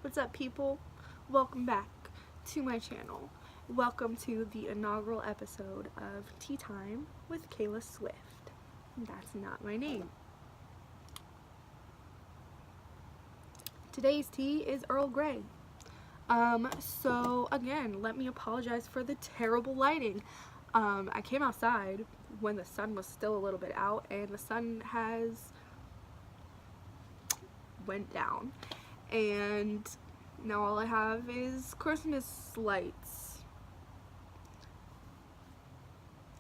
What's up, people? Welcome back to my channel. Welcome to the inaugural episode of Tea Time with Kayla Swift. That's not my name. Today's tea is Earl Grey. So again, let me apologize for the terrible lighting. I came outside when the sun was still a little bit out, and the sun has went down, and now all I have is Christmas lights.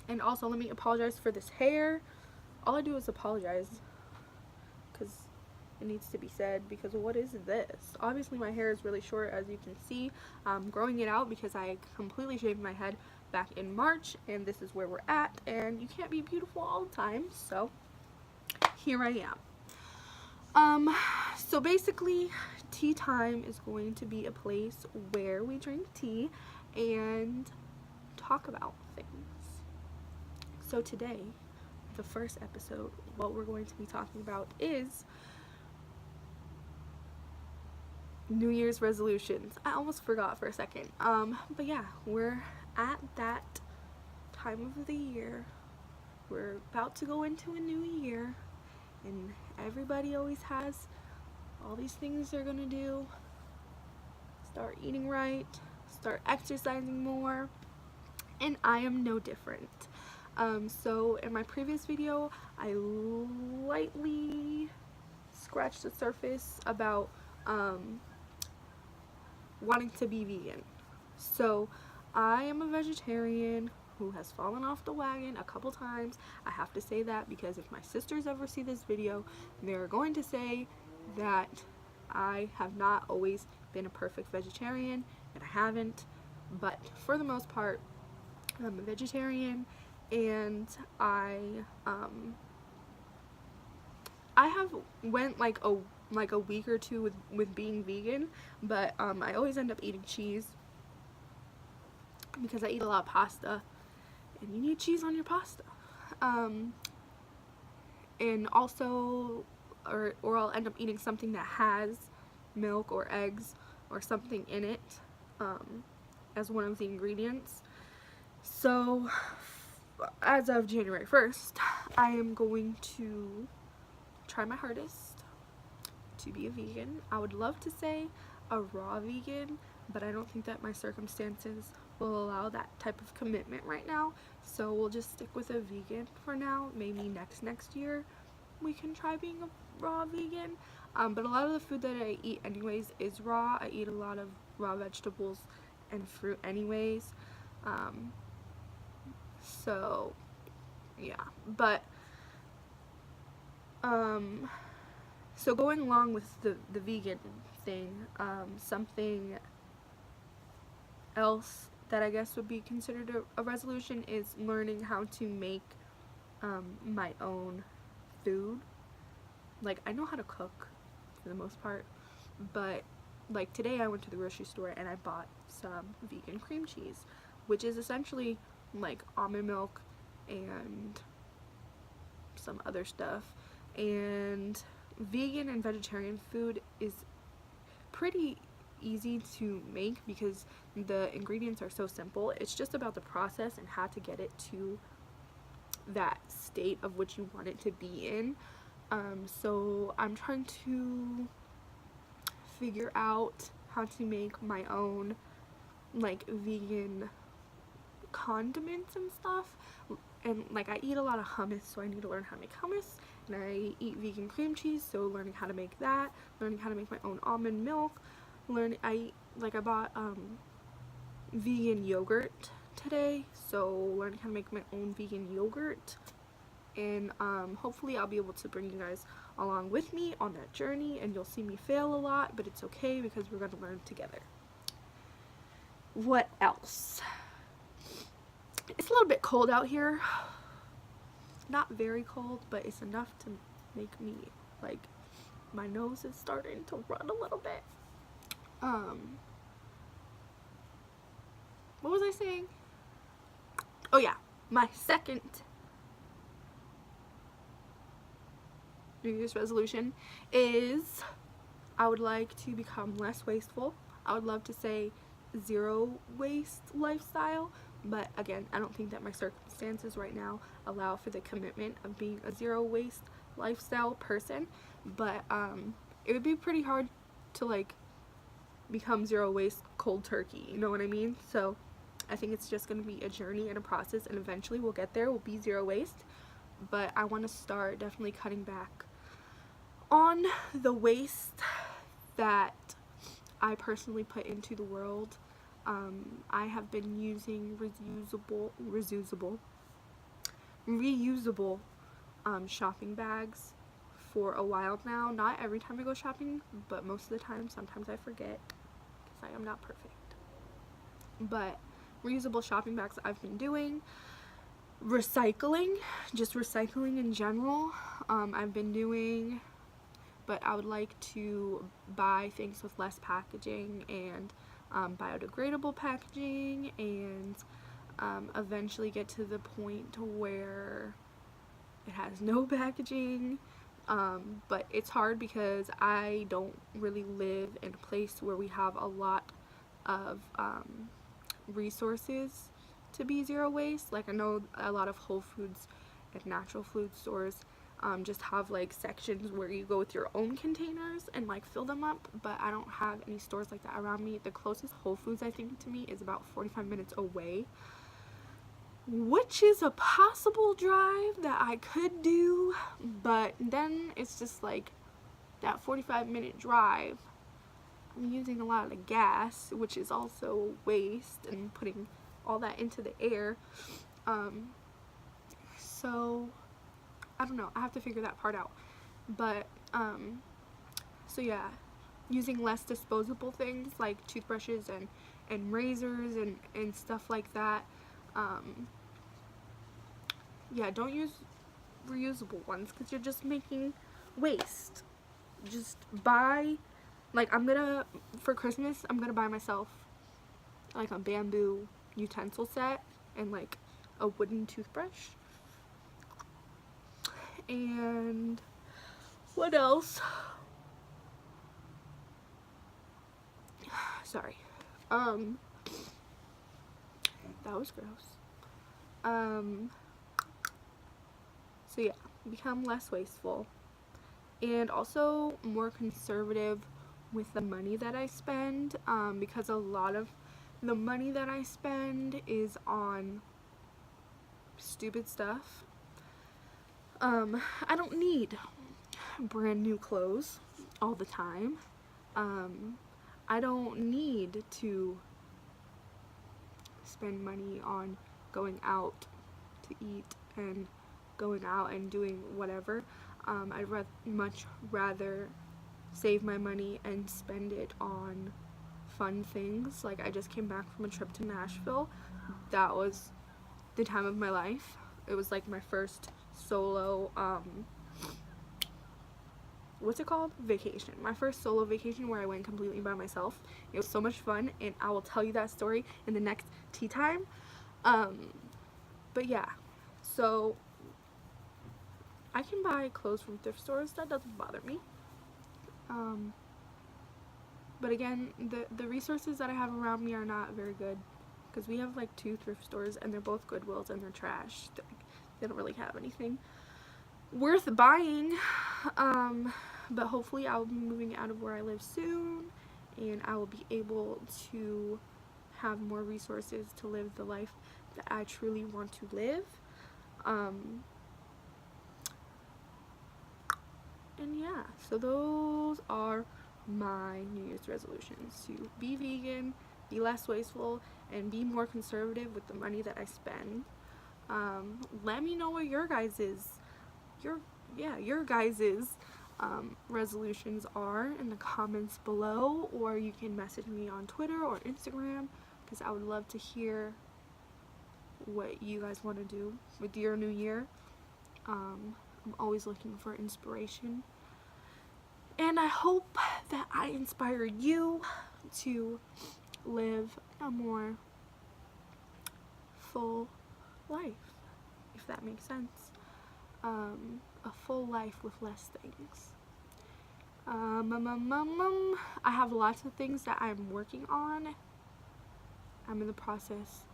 And also, let me apologize for this hair. All I do is apologize because it needs to be said, because what is this? Obviously my hair is really short, as you can see. I'm growing it out because I completely shaved my head back in March, and this is where we're at, and you can't be beautiful all the time, so here I am. So basically, tea time is going to be a place where we drink tea and talk about things. So today, the first episode, what we're going to be talking about is New Year's resolutions. I almost forgot for a second. But yeah, we're at that time of the year. We're about to go into a new year, and everybody always has all these things they're gonna do. Start eating right, start exercising more, and I am no different. So in my previous video, I lightly scratched the surface about wanting to be vegan. So I am a vegetarian who has fallen off the wagon a couple times. I have to say that because if my sisters ever see this video, they're going to say that I have not always been a perfect vegetarian, and I haven't, but for the most part I'm a vegetarian. And I have went like a week or two with being vegan, but I always end up eating cheese because I eat a lot of pasta, and you need cheese on your pasta. And also, or I'll end up eating something that has milk or eggs or something in it as one of the ingredients. So as of January 1st, I am going to try my hardest to be a vegan. I would love to say a raw vegan, but I don't think that my circumstances will allow that type of commitment right now, so we'll just stick with a vegan for now. Maybe next year we can try being a raw vegan. But a lot of the food that I eat anyways is raw. I eat a lot of raw vegetables and fruit anyways. So yeah, but so going along with the vegan thing, something else that I guess would be considered a resolution is learning how to make my own food. Like, I know how to cook for the most part, but like today I went to the grocery store and I bought some vegan cream cheese, which is essentially like almond milk and some other stuff. And vegan and vegetarian food is pretty easy to make because the ingredients are so simple. It's just about the process and how to get it to that state of which you want it to be in. So I'm trying to figure out how to make my own like vegan condiments and stuff. And like, I eat a lot of hummus, so I need to learn how to make hummus. And I eat vegan cream cheese, so learning how to make that, learning how to make my own almond milk. I bought vegan yogurt today, so learning how to make my own vegan yogurt. And hopefully I'll be able to bring you guys along with me on that journey, and you'll see me fail a lot, but it's okay because we're going to learn together. What else? It's a little bit cold out here. Not very cold, but it's enough to make me, like, my nose is starting to run a little bit. What was I saying? Oh yeah, my second New Year's resolution is I would like to become less wasteful. I would love to say zero waste lifestyle, but again, I don't think that my circumstances right now allow for the commitment of being a zero waste lifestyle person. But it would be pretty hard to like become zero waste cold turkey, you know what I mean? So I think it's just going to be a journey and a process, and eventually we'll get there. We'll be zero waste, but I want to start definitely cutting back on the waste that I personally put into the world. I have been using reusable shopping bags for a while now. Not every time I go shopping, but most of the time. Sometimes I forget because I am not perfect. But reusable shopping bags I've been doing. Recycling, just recycling in general, I've been doing, but I would like to buy things with less packaging and biodegradable packaging, and eventually get to the point to where it has no packaging. But it's hard because I don't really live in a place where we have a lot of resources to be zero waste. Like, I know a lot of Whole Foods and natural food stores just have like sections where you go with your own containers and like fill them up, but I don't have any stores like that around me. The closest Whole Foods, I think, to me is about 45 minutes away, which is a possible drive that I could do, but then it's just like that 45-minute drive, I'm using a lot of the gas, which is also waste, and putting all that into the air. So I don't know, I have to figure that part out. But so yeah, using less disposable things like toothbrushes and razors and stuff like that. Yeah, don't use reusable ones because you're just making waste. Just buy, like, for Christmas, I'm gonna buy myself like a bamboo utensil set and like a wooden toothbrush. And what else? Sorry. That was gross. So yeah, become less wasteful and also more conservative with the money that I spend, because a lot of the money that I spend is on stupid stuff. I don't need brand new clothes all the time. I don't need to spend money on going out to eat and going out and doing whatever. I'd much rather save my money and spend it on fun things. Like, I just came back from a trip to Nashville. That was the time of my life. It was like my first solo what's it called? Vacation. My first solo vacation where I went completely by myself. It was so much fun, and I will tell you that story in the next tea time. But yeah, so I can buy clothes from thrift stores. That doesn't bother me. But again, the resources that I have around me are not very good, because we have like 2 thrift stores and they're both Goodwills and they're trash. They don't really have anything worth buying. But hopefully I'll be moving out of where I live soon, and I will be able to have more resources to live the life that I truly want to live. And yeah, so those are my New Year's resolutions: to be vegan, be less wasteful, and be more conservative with the money that I spend. Let me know what your guys's resolutions are in the comments below, or you can message me on Twitter or Instagram, because I would love to hear what you guys want to do with your new year. I'm always looking for inspiration, and I hope that I inspired you to live a more full life, if that makes sense. A full life with less things. I have lots of things that I'm working on. I'm in the process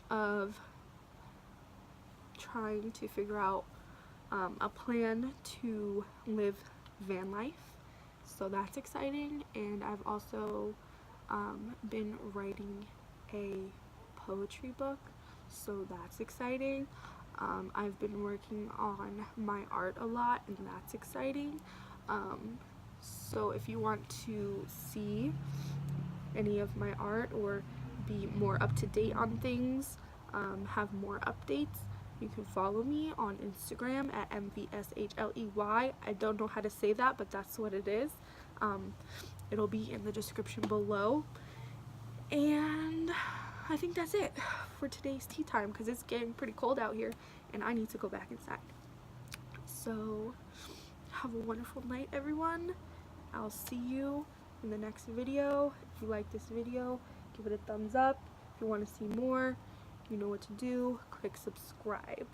of trying to figure out a plan to live van life, so that's exciting. And I've also been writing a poetry book, so that's exciting. I've been working on my art a lot, and that's exciting. So if you want to see any of my art or be more up to date on things, have more updates, you can follow me on Instagram at MVSHLEY. I don't know how to say that, but that's what it is. It'll be in the description below. And I think that's it for today's tea time, because it's getting pretty cold out here and I need to go back inside. So have a wonderful night, everyone. I'll see you in the next video. If you like this video, give it a thumbs up. If you want to see more, you know what to do. Click subscribe.